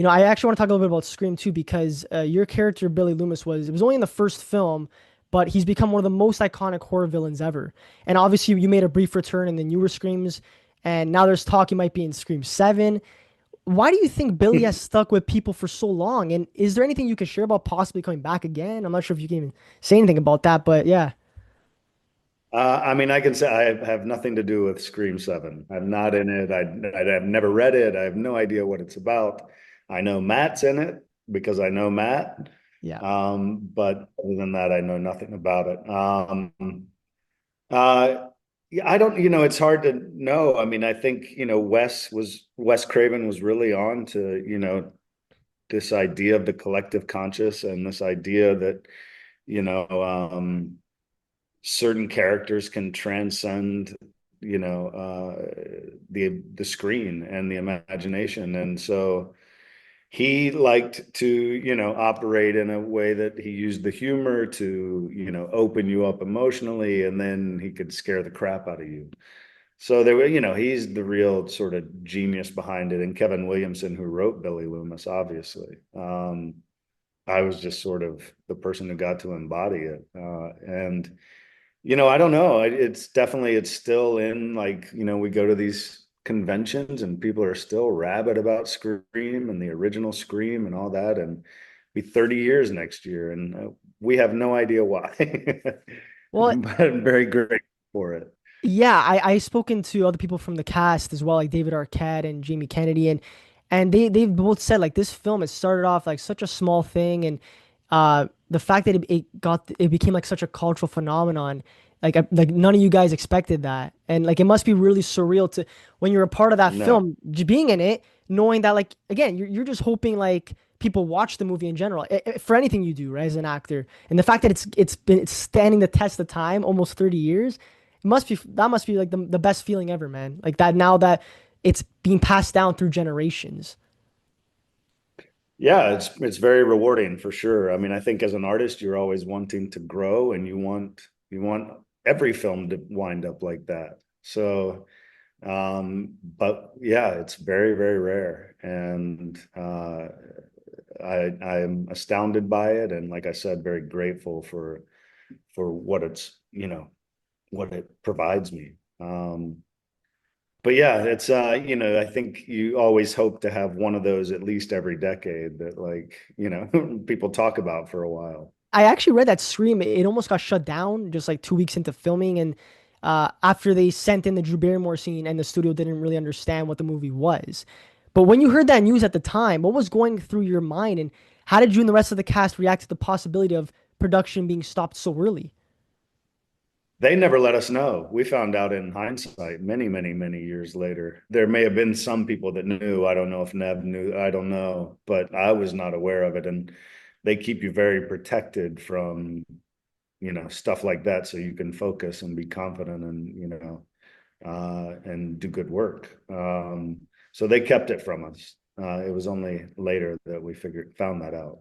I actually want to talk a little bit about Scream too, because your character Billy Loomis it was only in the first film, but he's become one of the most iconic horror villains ever. And obviously, you made a brief return in the newer Screams, and now there's talk you might be in Scream 7. Why do you think Billy has stuck with people for so long? And is there anything you could share about possibly coming back again? I'm not sure if you can even say anything about that, but yeah. I mean, I can say I have nothing to do with Scream 7. I'm not in it. I've never read it. I have no idea what it's about. I know Matt's in it because I know Matt. Yeah. But other than that, I know nothing about it. Yeah, I don't, it's hard to know. I mean, I think, Wes Craven was really on to, this idea of the collective conscious and this idea that, you know, um, certain characters can transcend the screen and the imagination, and so he liked to operate in a way that he used the humor to open you up emotionally, and then he could scare the crap out of you. So there were, he's the real sort of genius behind it, and Kevin Williamson, who wrote Billy Loomis, obviously. I was just sort of the person who got to embody it, and I don't know. It's still in, like, we go to these conventions and people are still rabid about Scream and the original Scream and all that. And be 30 years next year. And we have no idea why. Well, But I'm very grateful for it. yeah, I spoken to other people from the cast as well, like David Arquette and Jamie Kennedy, and they've both said like this film, it started off like such a small thing, and the fact that it became like such a cultural phenomenon, like none of you guys expected that, and like it must be really surreal to when you're a part of that No, film, being in it, knowing that like again you're just hoping like people watch the movie in general, for anything you do, right, as an actor, and the fact that it's standing the test of time, almost 30 years. That must be like the best feeling ever, man. Like that now that it's being passed down through generations. yeah, it's very rewarding for sure. I mean, I think as an artist, you're always wanting to grow, and you want every film to wind up like that. So, but yeah, it's very, very rare, and I'm astounded by it, and like I said, very grateful for what what it provides me. But yeah, it's I think you always hope to have one of those at least every decade that, like, people talk about for a while. I actually read that Scream, it almost got shut down just like 2 weeks into filming, and after they sent in the Drew Barrymore scene, and the studio didn't really understand what the movie was. But when you heard that news at the time, what was going through your mind, and how did you and the rest of the cast react to the possibility of production being stopped so early? They never let us know. We found out in hindsight many, many, many years later. There may have been some people that knew. I don't know if Nev knew. I don't know, but I was not aware of it. And they keep you very protected from, stuff like that, so you can focus and be confident and, and do good work. So they kept it from us. It was only later that we found that out.